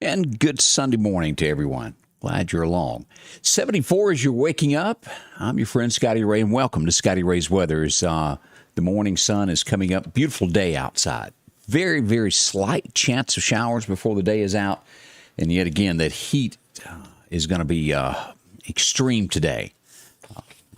And good Sunday morning to everyone. Glad you're along. 74 as you're waking up. I'm your friend Scotty Ray, and welcome to Scotty Ray's Weathers. The morning sun is coming up. Beautiful day outside. Very, very slight chance of showers before the day is out. And yet again, that heat is going to be extreme today.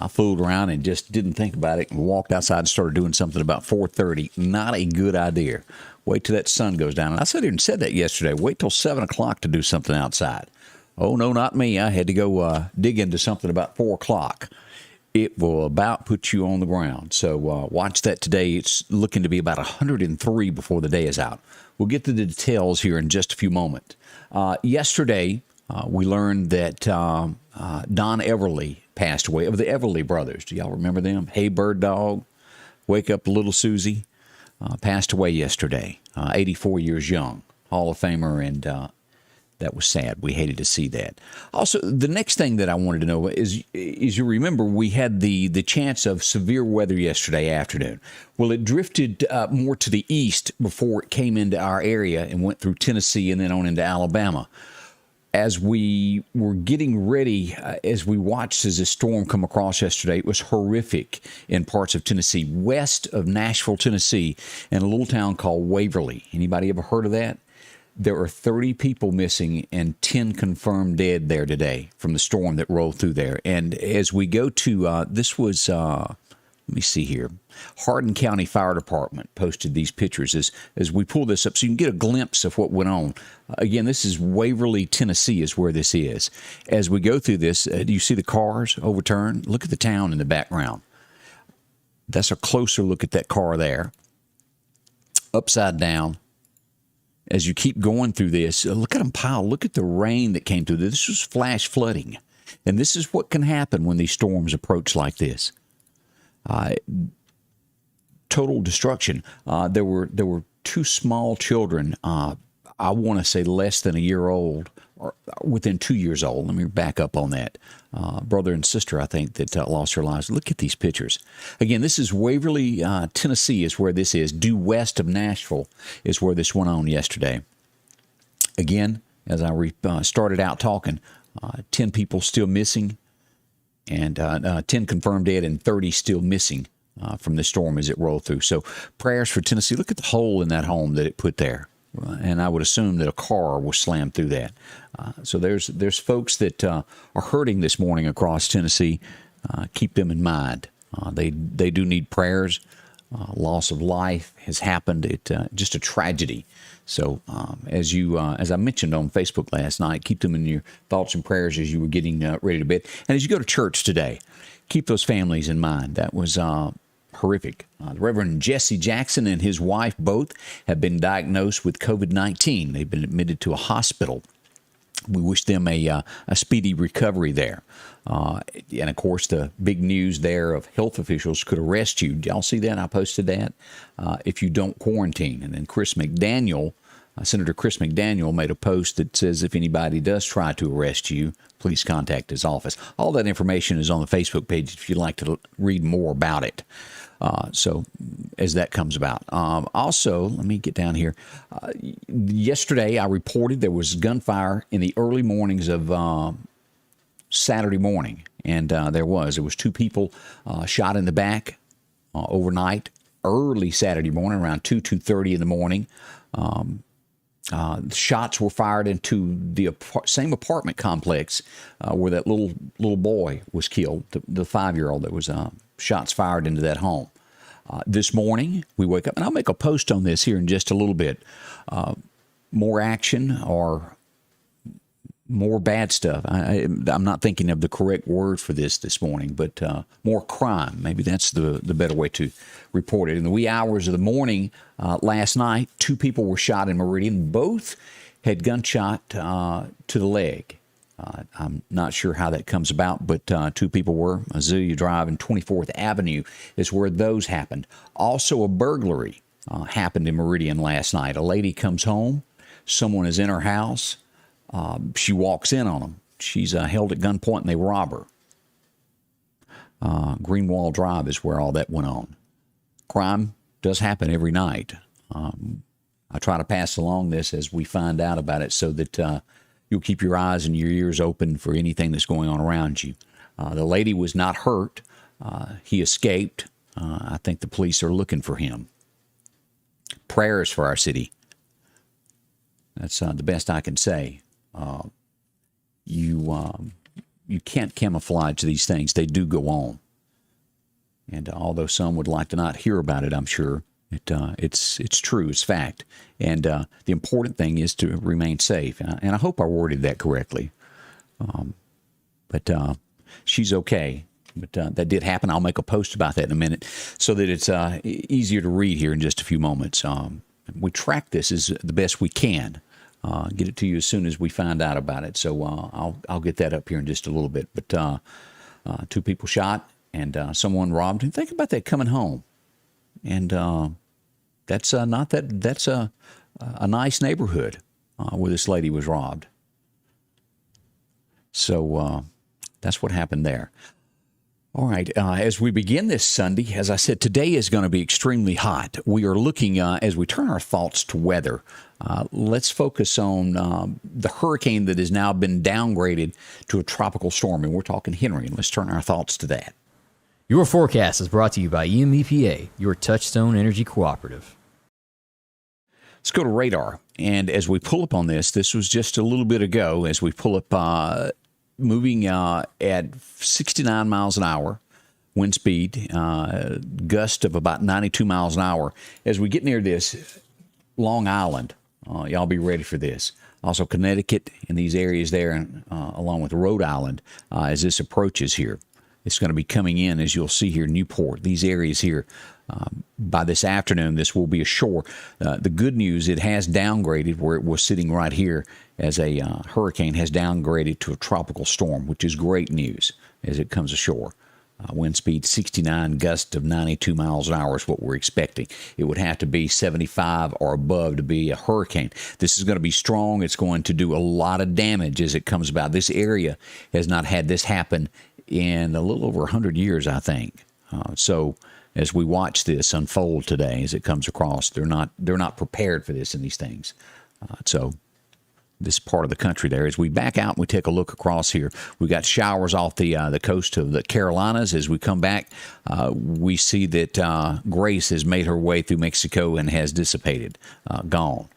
I fooled around and just didn't think about it and walked outside and started doing something about 4:30. Not a good idea. Wait till that sun goes down. And I sat here and said that yesterday. Wait till 7 o'clock to do something outside. Oh, no, not me. I had to go dig into something about 4 o'clock. It will about put you on the ground. So watch that today. It's looking to be about 103 before the day is out. We'll get to the details here in just a few moments. Yesterday, we learned that Don Everly passed away, of the Everly brothers. Do y'all remember them? Hey, Bird Dog, Wake Up Little Susie, passed away yesterday, 84 years young, Hall of Famer, and that was sad. We hated to see that. Also, the next thing that I wanted to know is you remember we had the chance of severe weather yesterday afternoon. Well, it drifted more to the east before it came into our area and went through Tennessee and then on into Alabama. As we were getting ready, as we watched as this storm come across yesterday, it was horrific in parts of Tennessee, west of Nashville, Tennessee, in a little town called Waverly. Anybody ever heard of that? There are 30 people missing and 10 confirmed dead there today from the storm that rolled through there. And as we go to, this was, let me see here, Hardin County Fire Department posted these pictures as we pull this up so you can get a glimpse of what went on. Again, this is Waverly, Tennessee is where this is. As we go through this, do you see the cars overturned? Look at the town in the background. That's a closer look at that car there. Upside down. As you keep going through this, look at them pile. Look at the rain that came through. This was flash flooding. And this is what can happen when these storms approach like this. Total destruction. There were two small children, I want to say less than a year old, or within 2 years old. Let me back up on that. Brother and sister, I think, that lost their lives. Look at these pictures. Again, this is Waverly, Tennessee is where this is. Due west of Nashville is where this went on yesterday. Again, as I started out talking, 10 people still missing, and 10 confirmed dead and 30 still missing from the storm as it rolled through. So prayers for Tennessee. Look at the hole in that home that it put there. And I would assume that a car was slammed through that. So there's folks that are hurting this morning across Tennessee. Keep them in mind. They do need prayers. Loss of life has happened. It just a tragedy. So as I mentioned on Facebook last night, keep them in your thoughts and prayers as you were getting ready to bed. And as you go to church today, keep those families in mind. That was horrific. The Reverend Jesse Jackson and his wife both have been diagnosed with COVID-19. They've been admitted to a hospital. We wish them a speedy recovery there. And, of course, the big news there of health officials could arrest you. Did y'all see that? I posted that. If you don't quarantine. And then Senator Chris McDaniel made a post that says if anybody does try to arrest you, please contact his office. All that information is on the Facebook page if you'd like to read more about it. So as that comes about. Also, let me get down here. Yesterday, I reported there was gunfire in the early mornings of Saturday morning. And there was 2 people shot in the back overnight, early Saturday morning, around 2:30 in the morning. Shots were fired into the same apartment complex where that little boy was killed, the 5-year-old that was shots fired into that home. This morning, we wake up, and I'll make a post on this here in just a little bit. More action or more bad stuff. I'm not thinking of the correct word for this morning, but more crime. Maybe that's the better way to report it. In the wee hours of the morning last night, 2 people were shot in Meridian. Both had gunshot to the leg. I'm not sure how that comes about, but 2 people were. Azalea Drive and 24th Avenue is where those happened. Also, a burglary happened in Meridian last night. A lady comes home. Someone is in her house. She walks in on them. She's held at gunpoint, and they rob her. Greenwall Drive is where all that went on. Crime does happen every night. I try to pass along this as we find out about it so that you'll keep your eyes and your ears open for anything that's going on around you. The lady was not hurt. He escaped. I think the police are looking for him. Prayers for our city. That's the best I can say. You can't camouflage these things. They do go on. And although some would like to not hear about it, I'm sure it's true. It's fact. And the important thing is to remain safe. And I hope I worded that correctly. But she's okay. But that did happen. I'll make a post about that in a minute so that it's easier to read here in just a few moments. We track this as the best we can. Get it to you as soon as we find out about it. So I'll get that up here in just a little bit. But 2 people shot and someone robbed. And think about that coming home. And that's not that. That's a nice neighborhood where this lady was robbed. So that's what happened there. All right. As we begin this Sunday, as I said, today is going to be extremely hot. We are looking, as we turn our thoughts to weather, let's focus on the hurricane that has now been downgraded to a tropical storm. And we're talking Henri. And let's turn our thoughts to that. Your forecast is brought to you by EMEPA, your Touchstone Energy Cooperative. Let's go to radar. And as we pull up on this was just a little bit ago, as we pull up moving at 69 miles an hour, wind speed, gust of about 92 miles an hour. As we get near this, Long Island, y'all be ready for this. Also Connecticut and these areas there, along with Rhode Island, as this approaches here. It's going to be coming in, as you'll see here, Newport, these areas here. By this afternoon, this will be ashore. The good news, it has downgraded where it was sitting right here as a hurricane, has downgraded to a tropical storm, which is great news as it comes ashore. Wind speed 69, gust of 92 miles an hour is what we're expecting. It would have to be 75 or above to be a hurricane. This is going to be strong. It's going to do a lot of damage as it comes about. This area has not had this happen in a little over 100 years, I think. So as we watch this unfold today, as it comes across, they're not prepared for this in these things. So this part of the country there, as we back out and we take a look across here, we got showers off the coast of the Carolinas. As we come back, we see that Grace has made her way through Mexico and has dissipated, gone.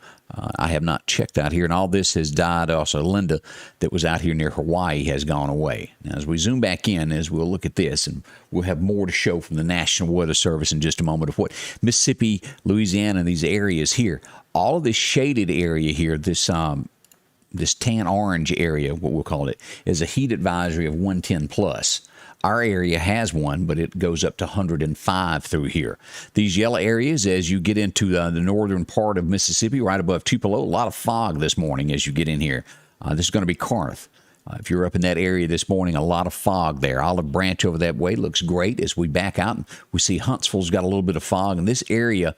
I have not checked out here, and all this has died. Also, Linda, that was out here near Hawaii, has gone away. Now, as we zoom back in, as we'll look at this, and we'll have more to show from the National Weather Service in just a moment of what Mississippi, Louisiana, and these areas here, all of this shaded area here, this tan orange area, what we'll call it, is a heat advisory of 110 plus. Our area has one, but it goes up to 105 through here. These yellow areas, as you get into the northern part of Mississippi, right above Tupelo, a lot of fog this morning as you get in here. This is going to be Corinth. If you're up in that area this morning, a lot of fog there. Olive Branch over that way looks great. As we back out, we see Huntsville's got a little bit of fog. And this area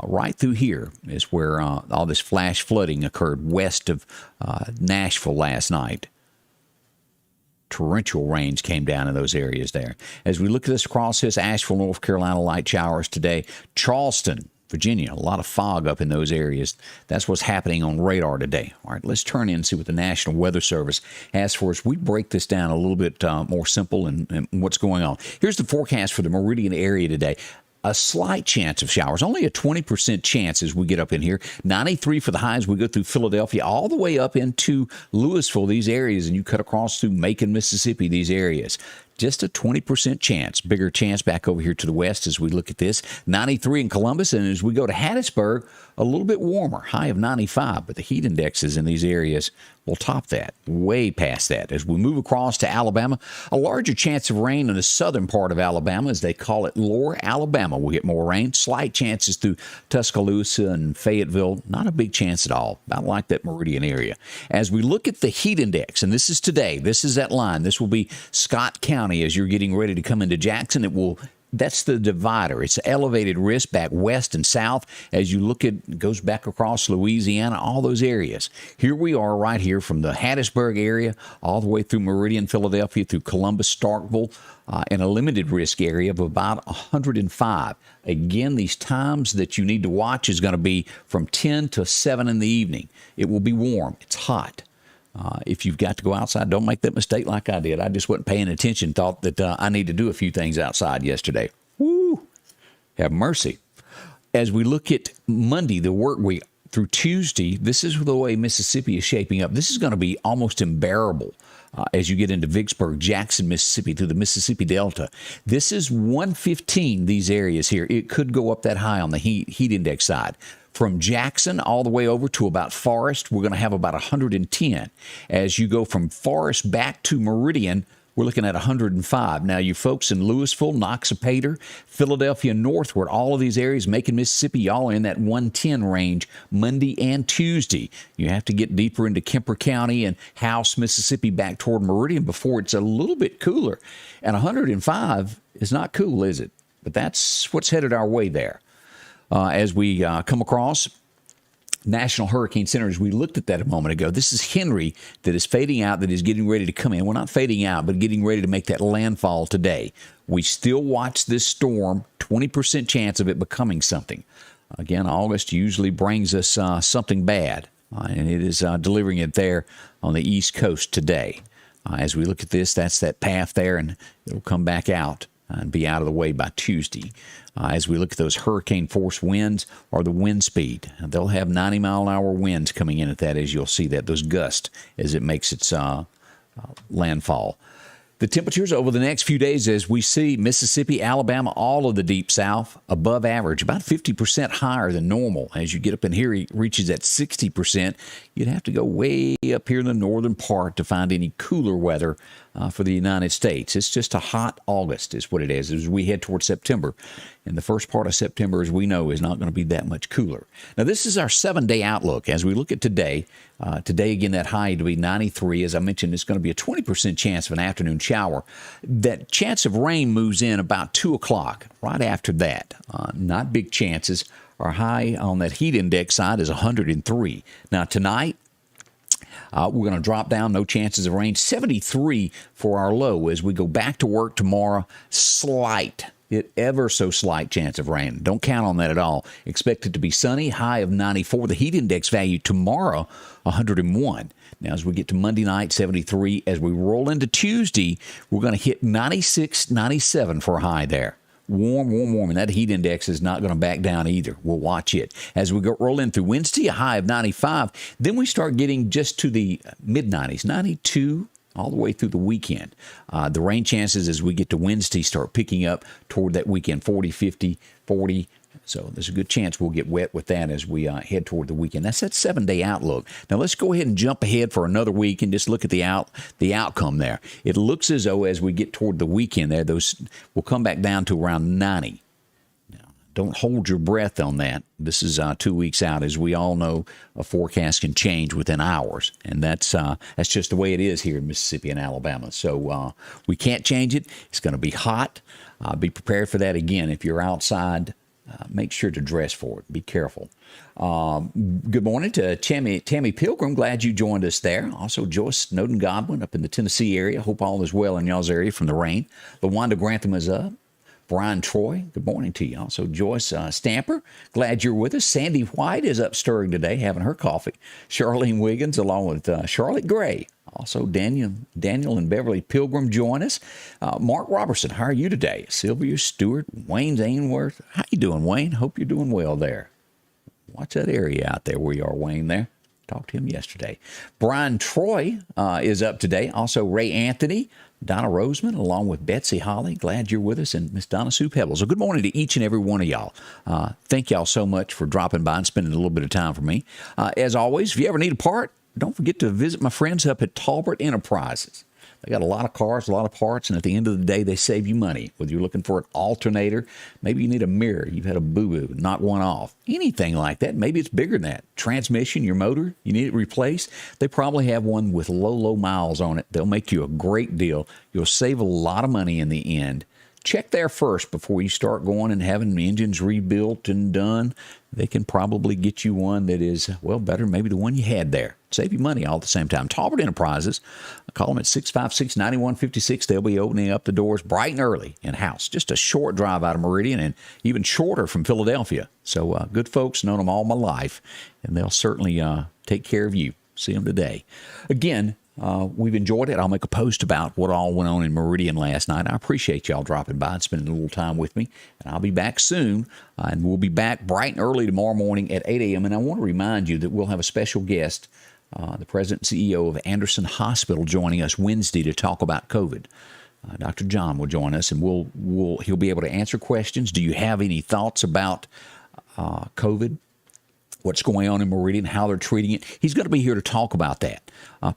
right through here is where all this flash flooding occurred west of Nashville last night. Torrential rains came down in those areas there. As we look at this across this, Asheville, North Carolina, light showers today. Charleston, Virginia, a lot of fog up in those areas. That's what's happening on radar today. All right, let's turn in and see what the National Weather Service has for us. We break this down a little bit more simple and what's going on. Here's the forecast for the Meridian area today. A slight chance of showers, only a 20% chance as we get up in here. 93 for the highs. We go through Philadelphia all the way up into Louisville, these areas, and you cut across through Macon, Mississippi, these areas. Just a 20% chance. Bigger chance back over here to the west as we look at this. 93 in Columbus, and as we go to Hattiesburg, a little bit warmer, high of 95, but the heat indexes in these areas will top that, way past that. As we move across to Alabama, a larger chance of rain in the southern part of Alabama, as they call it, Lower Alabama. We'll get more rain. Slight chances through Tuscaloosa and Fayetteville. Not a big chance at all, about like that Meridian area. As we look at the heat index, and this is today, this is that line. This will be Scott County as you're getting ready to come into Jackson. It will that's the divider. It's elevated risk back west and south as you look at it goes back across Louisiana, all those areas. Here we are right here from the Hattiesburg area all the way through Meridian, Philadelphia, through Columbus, Starkville, in a limited risk area of about 105. Again, these times that you need to watch is going to be from 10 to 7 in the evening. It will be warm. It's hot. If you've got to go outside, don't make that mistake like I did. I just wasn't paying attention, thought that I need to do a few things outside yesterday. Woo! Have mercy. As we look at Monday, the work week, through Tuesday, this is the way Mississippi is shaping up. This is going to be almost unbearable as you get into Vicksburg, Jackson, Mississippi, through the Mississippi Delta. This is 115, these areas here. It could go up that high on the heat index side. From Jackson all the way over to about Forest, we're going to have about 110. As you go from Forest back to Meridian, we're looking at 105. Now, you folks in Louisville, Noxapater, Philadelphia northward, all of these areas, Macon, Mississippi, y'all are in that 110 range Monday and Tuesday. You have to get deeper into Kemper County and House, Mississippi, back toward Meridian before it's a little bit cooler. And 105 is not cool, is it? But that's what's headed our way there. As we come across National Hurricane Center, as we looked at that a moment ago, this is Henri that is fading out, that is getting ready to come in. Well, not fading out, but getting ready to make that landfall today. We still watch this storm, 20% chance of it becoming something. Again, August usually brings us something bad, and it is delivering it there on the East Coast today. As we look at this, that's that path there, and it'll come back out and be out of the way by Tuesday. As we look at those hurricane force winds or the wind speed, they'll have 90-mile-an-hour winds coming in at that, as you'll see that, those gusts as it makes its landfall. The temperatures over the next few days, as we see Mississippi, Alabama, all of the deep south, above average, about 50% higher than normal. As you get up in here, it reaches at 60%. You'd have to go way up here in the northern part to find any cooler weather for the United States. It's just a hot August is what it is as we head towards September. And the first part of September, as we know, is not going to be that much cooler. Now, this is our 7-day outlook. As we look at today, again, that high to be 93. As I mentioned, it's going to be a 20% chance of an afternoon shower. That chance of rain moves in about 2 o'clock, right after that. Not big chances. Our high on that heat index side is 103. Now, tonight, we're going to drop down, no chances of rain. 73 for our low as we go back to work tomorrow. Ever so slight chance of rain. Don't count on that at all. Expect it to be sunny, high of 94. The heat index value tomorrow, 101. Now, as we get to Monday night, 73. As we roll into Tuesday, we're going to hit 96, 97 for a high there. Warm, warm, warm. And that heat index is not going to back down either. We'll watch it. As we roll in through Wednesday, a high of 95. Then we start getting just to the mid-90s, 92 all the way through the weekend. The rain chances as we get to Wednesday start picking up toward that weekend, 40, 50, 40. So there's a good chance we'll get wet with that as we head toward the weekend. That's that 7-day outlook. Now let's go ahead and jump ahead for another week and just look at the outcome there. It looks as though as we get toward the weekend there, those will come back down to around 90. Don't hold your breath on that. This is 2 weeks out. As we all know, a forecast can change within hours, and that's just the way it is here in Mississippi and Alabama. So we can't change it. It's going to be hot. Be prepared for that again. If you're outside, make sure to dress for it. Be careful. Good morning to Tammy Pilgrim. Glad you joined us there. Also, Joyce Snowden Godwin up in the Tennessee area. Hope all is well in y'all's area from the rain. LaWanda Grantham is up. Brian Troy, good morning to you. Also, Joyce Stamper, glad you're with us. Sandy White is up stirring today, having her coffee. Charlene Wiggins, along with Charlotte Gray. Also, Daniel and Beverly Pilgrim join us. Mark Robertson, how are you today? Sylvia Stewart, Wayne Ainsworth. How you doing, Wayne? Hope you're doing well there. Watch that area out there where you are, Wayne, there. Talked to him yesterday. Brian Troy is up today. Also, Ray Anthony, Donna Roseman, along with Betsy Holly. Glad you're with us, and Miss Donna Sue Pebbles. So good morning to each and every one of y'all. Thank y'all so much for dropping by and spending a little bit of time for me. As always, if you ever need a part, don't forget to visit my friends up at Talbert Enterprises. They got a lot of cars, a lot of parts, and at the end of the day, they save you money. Whether you're looking for an alternator, maybe you need a mirror, you've had a boo-boo, knock one off, anything like that. Maybe it's bigger than that. Transmission, your motor, you need it replaced. They probably have one with low miles on it. They'll make you a great deal. You'll save a lot of money in the end. check there first before you start going and having the engines rebuilt and done. They can probably get you one that is, well, better than maybe the one you had there. Save you money all at the same time. Talbot Enterprises, call them at 656-9156. They'll be opening up the doors bright and early in-house. Just a short drive out of Meridian and even shorter from Philadelphia. So good folks, known them all my life, and they'll certainly take care of you. See them today. Again, we've enjoyed it. I'll make a post about what all went on in Meridian last night. I appreciate y'all dropping by and spending a little time with me. And I'll be back soon. And we'll be back bright and early tomorrow morning at 8 a.m. And I want to remind you that we'll have a special guest, the president and CEO of Anderson Hospital, joining us Wednesday to talk about COVID. Dr. John will join us, and he'll be able to answer questions. Do you have any thoughts about COVID? What's going on in Meridian, how they're treating it. He's going to be here to talk about that.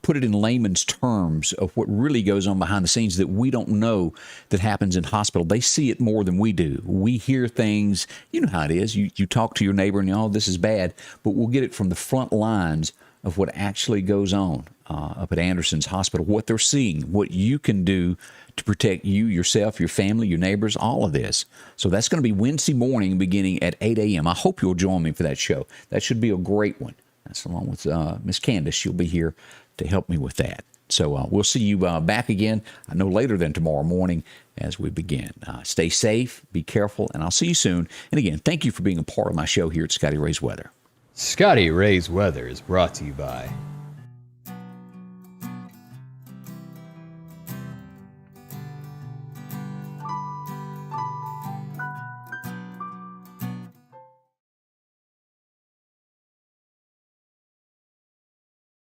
Put it in layman's terms of what really goes on behind the scenes that we don't know that happens in hospital. They see it more than we do. We hear things, you know how it is. You talk to your neighbor and, oh, this is bad, but we'll get it from the front lines of what actually goes on up at Anderson's Hospital, what they're seeing, what you can do to protect you, yourself, your family, your neighbors, all of this. So that's going to be Wednesday morning beginning at 8 a.m. I hope you'll join me for that show. That should be a great one. That's along with Miss Candace. She'll be here to help me with that. So we'll see you back again, I know later than tomorrow morning as we begin. Stay safe, be careful, and I'll see you soon. And again, thank you for being a part of my show here at Scotty Ray's Weather. Scotty Ray's Weather is brought to you by